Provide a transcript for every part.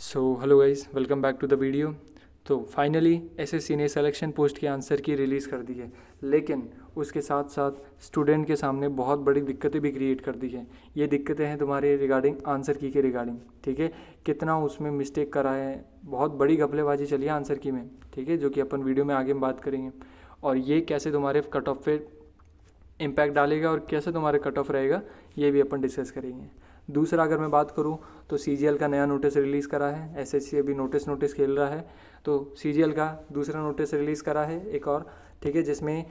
So hello guys, welcome back to the video. तो finally SSC ने selection post के answer key release कर दी है, लेकिन उसके साथ साथ स्टूडेंट के सामने बहुत बड़ी दिक्कतें भी क्रिएट कर दी है। ये दिक्कतें हैं तुम्हारे रिगार्डिंग आंसर की के रिगार्डिंग, ठीक है। कितना उसमें मिस्टेक करा है, बहुत बड़ी घपलेबाजी चली है आंसर की में, ठीक है, जो कि अपन वीडियो में आगे बात करेंगे। और ये कैसे तुम्हारे कट ऑफ पे इम्पैक्ट डालेगा और कैसे तुम्हारे कट ऑफ रहेगा, ये भी अपन डिस्कस करेंगे। दूसरा अगर मैं बात करूँ तो सीजीएल का नया नोटिस रिलीज़ करा है। एसएससी अभी नोटिस खेल रहा है, तो सीजीएल का दूसरा नोटिस रिलीज़ करा है एक और, ठीक है, जिसमें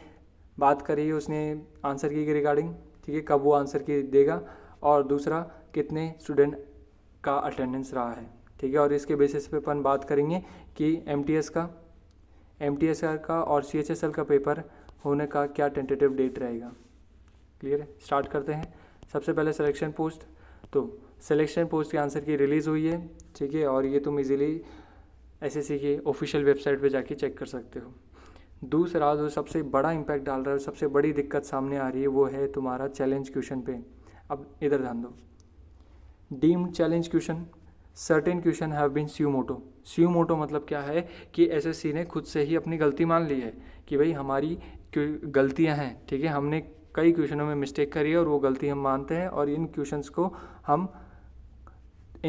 बात करी है उसने आंसर की रिगार्डिंग, ठीक है, कब वो आंसर की देगा और दूसरा कितने स्टूडेंट का अटेंडेंस रहा है, ठीक है। और इसके बेसिस पे अपन बात करेंगे कि एमटीएस का और सीएचएसएल का पेपर होने का क्या टेंटेटिव डेट रहेगा। क्लियर है, स्टार्ट करते हैं। सबसे पहले सिलेक्शन पोस्ट। तो सिलेक्शन पोस्ट के आंसर की रिलीज़ हुई है, ठीक है, और ये तुम इजीली एसएससी के ऑफिशियल वेबसाइट पे जाके चेक कर सकते हो। दूसरा जो सबसे बड़ा इम्पैक्ट डाल रहा है, सबसे बड़ी दिक्कत सामने आ रही है, वो है तुम्हारा चैलेंज क्वेश्चन पे। अब इधर ध्यान दो, deemed challenge question, certain question have been suo motu मतलब क्या है कि एसएससी ने खुद से ही अपनी गलती मान ली है कि भाई हमारी गलतियां हैं, ठीक है, हमने कई क्वेश्चनों में मिस्टेक करी है और वो गलती हम मानते हैं और इन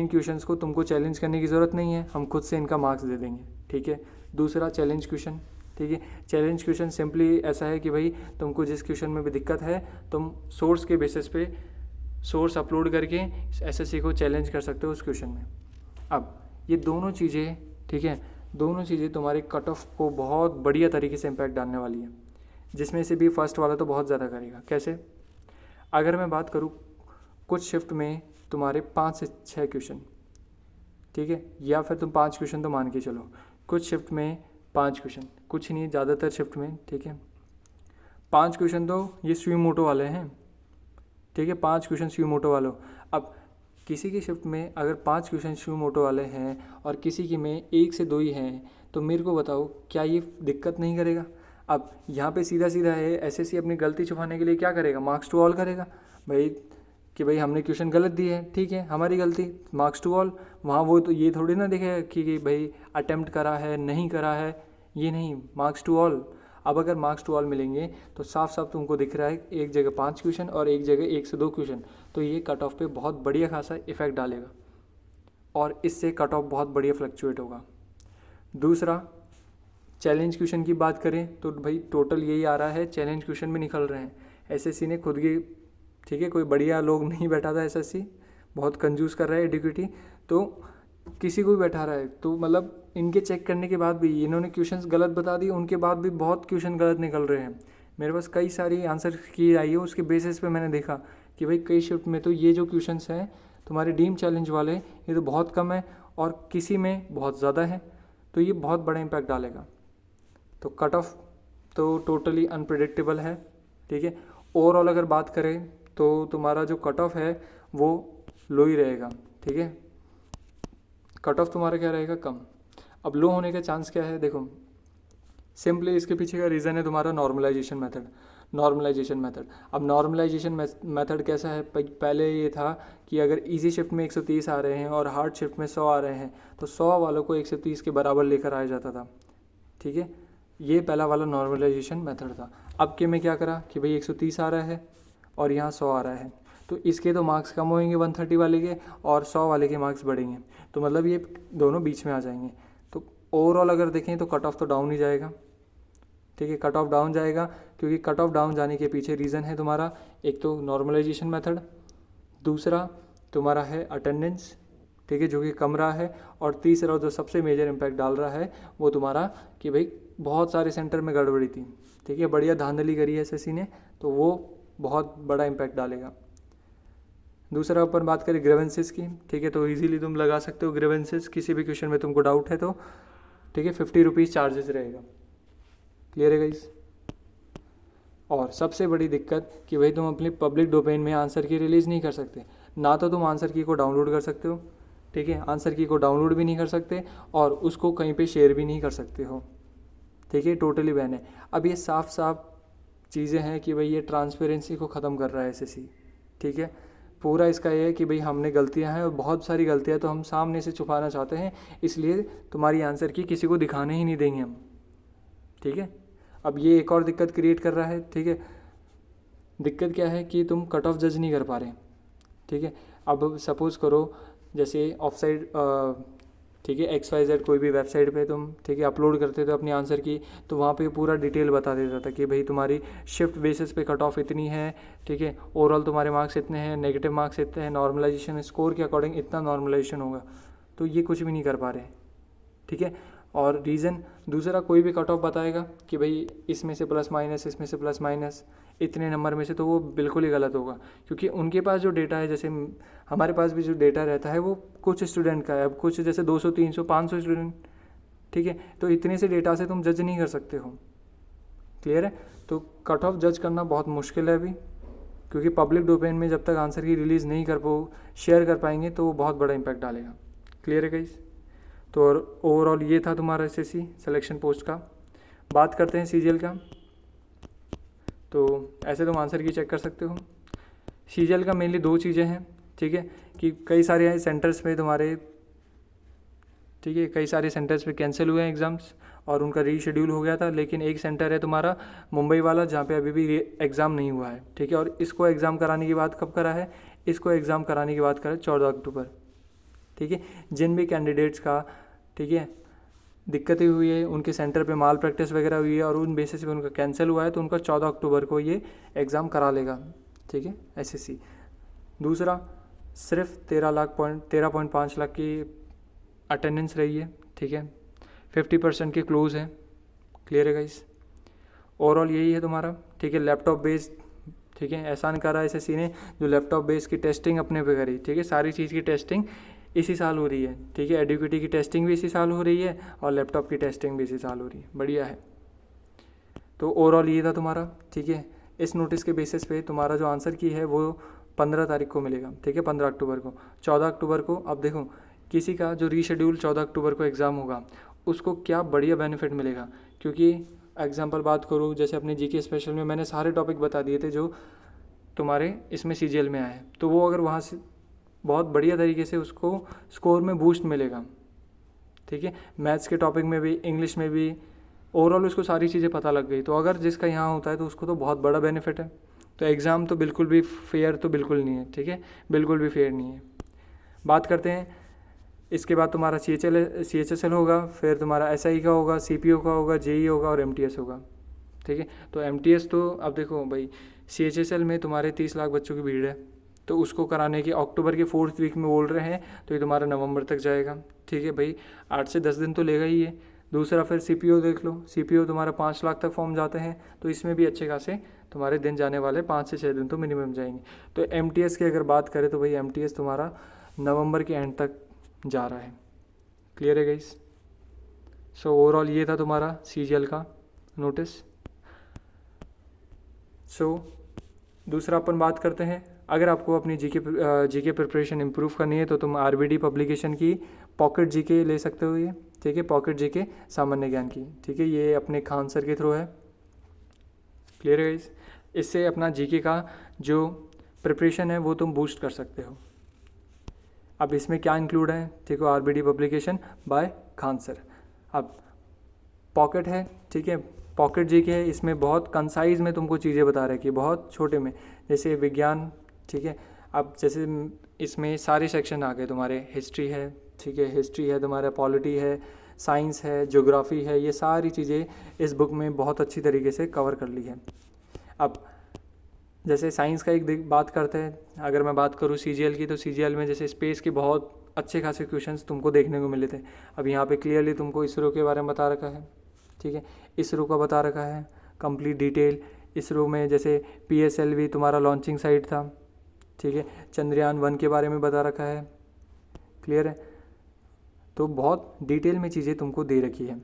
क्वेश्चंस को तुमको चैलेंज करने की ज़रूरत नहीं है, हम खुद से इनका मार्क्स दे देंगे, ठीक है। दूसरा चैलेंज क्वेश्चन, ठीक है। चैलेंज क्वेश्चन सिंपली ऐसा है कि भाई तुमको जिस क्वेश्चन में भी दिक्कत है तुम सोर्स के बेसिस पे सोर्स अपलोड करके एसएससी को चैलेंज कर सकते हो उस क्वेश्चन में। अब ये दोनों चीज़ें, ठीक है, दोनों चीज़ें तुम्हारे कट ऑफ को बहुत बढ़िया तरीके से इम्पैक्ट डालने वाली है, जिसमें से भी फर्स्ट वाला तो बहुत ज़्यादा करेगा। कैसे? अगर मैं बात करूँ, कुछ शिफ्ट में तुम्हारे 5 से 6 क्वेश्चन, ठीक है, या फिर तुम 5 क्वेश्चन तो मान के चलो, कुछ शिफ्ट में 5 क्वेश्चन, कुछ नहीं ज़्यादातर शिफ्ट में, ठीक है, 5 क्वेश्चन तो ये स्वी मोटो वाले हैं, ठीक है, 5 क्वेश्चन स्वी मोटो वालों। अब किसी की शिफ्ट में अगर 5 क्वेश्चन स्वी मोटो वाले हैं और किसी की में 1 से 2 ही हैं, तो मेरे को बताओ क्या ये दिक्कत नहीं करेगा? अब यहाँ पे सीधा सीधा है, एसएससी अपनी गलती छुपाने के लिए क्या करेगा, मार्क्स टू ऑल करेगा भाई, कि भाई हमने क्वेश्चन गलत दिए हैं, ठीक है, हमारी गलती, मार्क्स टू ऑल। वहाँ वो तो ये थोड़ी ना देखेगा कि भाई अटेम्प्ट करा है नहीं करा है, ये नहीं, मार्क्स टू ऑल। अब अगर मार्क्स टू ऑल मिलेंगे तो साफ साफ तुमको दिख रहा है एक जगह 5 क्वेश्चन और एक जगह 1 से 2 क्वेश्चन, तो ये कट ऑफ पे बहुत बढ़िया खासा इफेक्ट डालेगा और इससे कट ऑफ बहुत बढ़िया फ्लक्चुएट होगा। दूसरा, चैलेंज क्वेश्चन की बात करें तो भाई टोटल यही आ रहा है, चैलेंज क्वेश्चन भी निकल रहे हैं। एसएससी ने खुद की, ठीक है, कोई बढ़िया लोग नहीं बैठा था, एसएससी बहुत कंजूस कर रहा है एडिक्विटी, तो किसी को भी बैठा रहा है, तो मतलब इनके चेक करने के बाद भी इन्होंने क्वेश्चंस गलत बता दिए, उनके बाद भी बहुत क्वेश्चन गलत निकल रहे हैं। मेरे पास कई सारी आंसर की आई है, उसके बेसिस पे मैंने देखा कि भाई कई शिफ्ट में तो ये जो क्वेश्चंस हैं तुम्हारे डीम चैलेंज वाले, ये तो बहुत कम है और किसी में बहुत ज़्यादा है, तो ये बहुत बड़ा इम्पैक्ट डालेगा। तो कट ऑफ तो टोटली अनप्रिडिक्टेबल है, ठीक है। ओवरऑल अगर बात करें तो तुम्हारा जो कट ऑफ है वो लो ही रहेगा, ठीक है, कट ऑफ तुम्हारा क्या रहेगा, कम। अब लो होने का चांस क्या है, देखो सिंपली इसके पीछे का रीज़न है तुम्हारा नॉर्मलाइजेशन मेथड। अब नॉर्मलाइजेशन मेथड कैसा है, पहले ये था कि अगर इजी शिफ्ट में 130 आ रहे हैं और हार्ड शिफ्ट में 100 आ रहे हैं तो 100 वालों को 130 के बराबर लेकर आया जाता था, ठीक है, ये पहला वाला नॉर्मलाइजेशन मेथड था। अब के में क्या करा कि भाई 130 आ रहा है और यहाँ 100 आ रहा है, तो इसके तो मार्क्स कम होंगे 130 वाले के और 100 वाले के मार्क्स बढ़ेंगे, तो मतलब ये दोनों बीच में आ जाएंगे। तो ओवरऑल अगर देखें तो कट ऑफ तो डाउन ही जाएगा, ठीक है, कट ऑफ डाउन जाएगा, क्योंकि कट ऑफ डाउन जाने के पीछे रीज़न है तुम्हारा, एक तो नॉर्मलाइजेशन मेथड, दूसरा तुम्हारा है अटेंडेंस, ठीक है, जो कि कम रहा है, और तीसरा जो सबसे मेजर इम्पैक्ट डाल रहा है वो तुम्हारा कि भाई बहुत सारे सेंटर में गड़बड़ी थी, ठीक है, बढ़िया धांधली करी है एसएससी ने, तो वो बहुत बड़ा इम्पैक्ट डालेगा। दूसरा अपन बात करें ग्रेवेंसेस की, ठीक है, तो इजीली तुम लगा सकते हो ग्रेवेंसेस, किसी भी क्वेश्चन में तुमको डाउट है तो, ठीक है, 50 रुपीज़ चार्जेस रहेगा। क्लियर है गाइस? और सबसे बड़ी दिक्कत कि भाई तुम अपनी पब्लिक डोमेन में आंसर की रिलीज़ नहीं कर सकते, ना तो तुम आंसर की को डाउनलोड कर सकते हो, ठीक है, आंसर की को डाउनलोड भी नहीं कर सकते और उसको कहीं पे शेयर भी नहीं कर सकते हो, ठीक है, टोटली बैन है। अब ये साफ साफ चीज़ें हैं कि भाई ये ट्रांसपेरेंसी को ख़त्म कर रहा है एसएससी, ठीक है। पूरा इसका ये है कि भाई हमने गलतियां हैं और बहुत सारी गलतियां तो हम सामने से छुपाना चाहते हैं, इसलिए तुम्हारी आंसर की किसी को दिखाने ही नहीं देंगे हम, ठीक है। अब ये एक और दिक्कत क्रिएट कर रहा है, ठीक है। दिक्कत क्या है कि तुम कट ऑफ जज नहीं कर पा रहे, ठीक है। अब सपोज़ करो जैसे ऑफ साइड, ठीक है, XYZ कोई भी वेबसाइट पे तुम, ठीक है, अपलोड करते थे अपनी आंसर की, तो वहाँ पे पूरा डिटेल बता देता था कि भाई तुम्हारी शिफ्ट बेसिस पे कट ऑफ इतनी है, ठीक है, ओवरऑल तुम्हारे मार्क्स इतने हैं, नेगेटिव मार्क्स इतने हैं, नॉर्मलाइजेशन स्कोर के अकॉर्डिंग इतना नॉर्मलाइजेशन होगा। तो ये कुछ भी नहीं कर पा रहे, ठीक है। और रीज़न दूसरा, कोई भी कट ऑफ बताएगा कि भाई इसमें से प्लस माइनस, इसमें से प्लस माइनस इतने नंबर में से, तो वो बिल्कुल ही गलत होगा, क्योंकि उनके पास जो डेटा है, जैसे हमारे पास भी जो डेटा रहता है वो कुछ स्टूडेंट का है। अब कुछ जैसे 200 300 500 स्टूडेंट, ठीक है, तो इतने से डेटा से तुम जज नहीं कर सकते हो, क्लियर है। तो कट ऑफ जज करना बहुत मुश्किल है अभी, क्योंकि पब्लिक डोमेन में जब तक आंसर की रिलीज़ नहीं शेयर कर पाएंगे तो वो बहुत बड़ा इम्पैक्ट डालेगा, क्लियर है गाइस। तो ओवरऑल ये था तुम्हारा SSC सिलेक्शन पोस्ट का। बात करते हैं CGL का। तो ऐसे तुम आंसर की चेक कर सकते हो। CGL का मेनली 2 चीज़ें हैं, ठीक है, कि कई सारे सेंटर्स पे तुम्हारे, ठीक है, कई सारे सेंटर्स पे कैंसिल हुए हैं एग्ज़ाम्स और उनका रीशेड्यूल हो गया था, लेकिन एक सेंटर है तुम्हारा मुंबई वाला जहाँ पे अभी भी एग्ज़ाम नहीं हुआ है, ठीक है। और इसको एग्ज़ाम कराने की बात कब करा है, इसको एग्ज़ाम कराने की बात करा 14 अक्टूबर, ठीक है। जिन भी कैंडिडेट्स का, ठीक है, दिक्कतें हुई है, उनके सेंटर पे माल प्रैक्टिस वगैरह हुई है और उन बेसिस पे उनका कैंसिल हुआ है, तो उनका 14 अक्टूबर को ये एग्ज़ाम करा लेगा, ठीक है, SSC। दूसरा, सिर्फ 13.5 लाख की अटेंडेंस रही है, ठीक है, 50% के क्लोज है, क्लियर है गाइस। ओवरऑल यही है तुम्हारा, ठीक है। लैपटॉप बेस्ड, ठीक है, एहसान करा SSC ने, जो लैपटॉप बेस्ड की टेस्टिंग अपने पे करी, ठीक है। सारी चीज़ की टेस्टिंग इसी साल हो रही है, ठीक है। एडुकेटी की टेस्टिंग भी इसी साल हो रही है और लैपटॉप की टेस्टिंग भी इसी साल हो रही है, बढ़िया है। तो ओवरऑल ये था तुम्हारा, ठीक है। इस नोटिस के बेसिस पे तुम्हारा जो आंसर की है वो 15 तारीख को मिलेगा, ठीक है, 15 अक्टूबर को। 14 अक्टूबर को, अब देखो किसी का जो रीशेड्यूल 14 अक्टूबर को एग्ज़ाम होगा उसको क्या बढ़िया बेनिफिट मिलेगा, क्योंकि एग्जाम्पल बात करूँ, जैसे अपने GK स्पेशल में मैंने सारे टॉपिक बता दिए थे जो तुम्हारे इसमें CGL में आए, तो वो अगर वहाँ से बहुत बढ़िया तरीके से उसको स्कोर में बूस्ट मिलेगा, ठीक है। मैथ्स के टॉपिक में भी, इंग्लिश में भी, ओवरऑल उसको सारी चीज़ें पता लग गई, तो अगर जिसका यहाँ होता है तो उसको तो बहुत बड़ा बेनिफिट है। तो एग्ज़ाम तो बिल्कुल भी फेयर तो बिल्कुल नहीं है, ठीक है, बिल्कुल भी फेयर नहीं है। बात करते हैं इसके बाद तुम्हारा CHSL होगा, फिर तुम्हारा SI का होगा, CPO का होगा, JEE होगा और MTS होगा, ठीक है। तो MTS तो अब देखो भाई, CHSL में तुम्हारे 30 लाख बच्चों की भीड़ है, तो उसको कराने की अक्टूबर के 4th वीक में बोल रहे हैं, तो ये तुम्हारा नवंबर तक जाएगा, ठीक है भाई, 8 से 10 दिन तो लेगा ही ये। दूसरा फिर CPO देख लो, CPO तुम्हारा 5 लाख तक फॉर्म जाते हैं, तो इसमें भी अच्छे खासे तुम्हारे दिन जाने वाले, 5 से 6 दिन तो मिनिमम जाएंगे। तो MTS की अगर बात करें तो भाई MTS तुम्हारा नवंबर के एंड तक जा रहा है, क्लियर है गाइस। सो ओवरऑल ये था तुम्हारा CGL का नोटिस। सो दूसरा अपन बात करते हैं, अगर आपको अपनी जीके प्रिपरेशन इम्प्रूव करनी है तो तुम RBD पब्लिकेशन की पॉकेट GK ले सकते हो, ये ठीक है, पॉकेट GK सामान्य ज्ञान की, ठीक है, ये अपने खान सर के थ्रू है, क्लियर है गाइस। इससे अपना GK का जो प्रिपरेशन है वो तुम बूस्ट कर सकते हो। अब इसमें क्या इंक्लूड है, ठीक है, RBD publication by Khan sir. अब पॉकेट है, ठीक है, पॉकेट GK है, इसमें बहुत कंसाइज में तुमको चीज़ें बता रहे कि बहुत छोटे में, जैसे विज्ञान, ठीक है। अब जैसे इसमें सारे सेक्शन आ गए तुम्हारे, हिस्ट्री है, ठीक है, हिस्ट्री है तुम्हारा, पॉलिटी है, साइंस है, ज्योग्राफी है, ये सारी चीज़ें इस बुक में बहुत अच्छी तरीके से कवर कर ली है। अब जैसे साइंस का एक बात करते हैं, अगर मैं बात करूँ CGL की, तो CGL में जैसे स्पेस के बहुत अच्छे खासे क्वेश्चंस तुमको देखने को मिले थे। अब यहाँ पे क्लियरली तुमको इसरो के बारे में बता रखा है, ठीक है, इसरो का बता रखा है कंप्लीट डिटेल। इसरो में जैसे PSLV तुम्हारा लॉन्चिंग साइट था, ठीक है, चंद्रयान 1 के बारे में बता रखा है, क्लियर है। तो बहुत डिटेल में चीज़ें तुमको दे रखी है,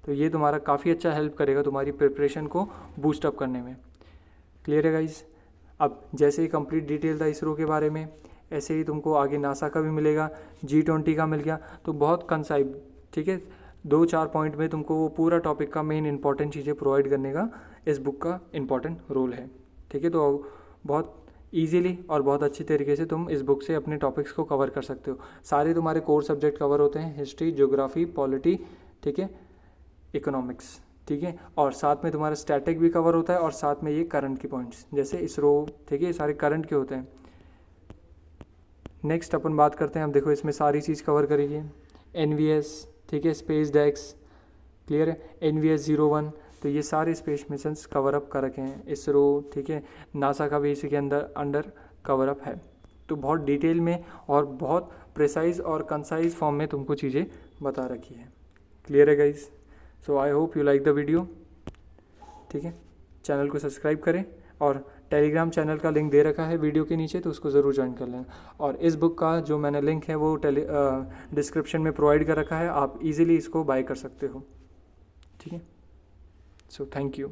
तो ये तुम्हारा काफ़ी अच्छा हेल्प करेगा तुम्हारी प्रिपरेशन को बूस्ट अप करने में, क्लियर है गाइस। अब जैसे ही कंप्लीट डिटेल था इसरो के बारे में, ऐसे ही तुमको आगे नासा का भी मिलेगा, G20 का मिल गया, तो बहुत कंसाइज, ठीक है, 2-4 पॉइंट में तुमको वो पूरा टॉपिक का मेन इंपॉर्टेंट चीज़ें प्रोवाइड करने का इस बुक का इंपॉर्टेंट रोल है, ठीक है। तो बहुत ईजीली और बहुत अच्छी तरीके से तुम इस बुक से अपने टॉपिक्स को कवर कर सकते हो। सारे तुम्हारे कोर सब्जेक्ट कवर होते हैं, हिस्ट्री, ज्योग्राफी, पॉलिटी, ठीक है, इकोनॉमिक्स, ठीक है, और साथ में तुम्हारा स्टैटिक भी कवर होता है और साथ में ये करंट के पॉइंट्स जैसे इसरो, ठीक है, ये सारे करंट के होते हैं। नेक्स्ट अपन बात करते हैं, अब देखो इसमें सारी चीज़ कवर करेगी, एनवीएस, ठीक है, स्पेस डेक्स, क्लियर है, एनवीएस 01, तो ये सारे स्पेस मिशंस कवर अप कर रखे हैं, इसरो, ठीक है, नासा का भी इसी के अंडर कवर अप है। तो बहुत डिटेल में और बहुत प्रिसाइज और कंसाइज फॉर्म में तुमको चीज़ें बता रखी है। क्लियर है guys? So I hope you like the video, ठीक है, चैनल को सब्सक्राइब करें और टेलीग्राम चैनल का लिंक दे रखा है वीडियो के नीचे, तो उसको ज़रूर ज्वाइन कर लेना। और इस बुक का जो मैंने लिंक है वो डिस्क्रिप्शन में प्रोवाइड कर रखा है, आप इजीली इसको बाय कर सकते हो, ठीक है। So thank you.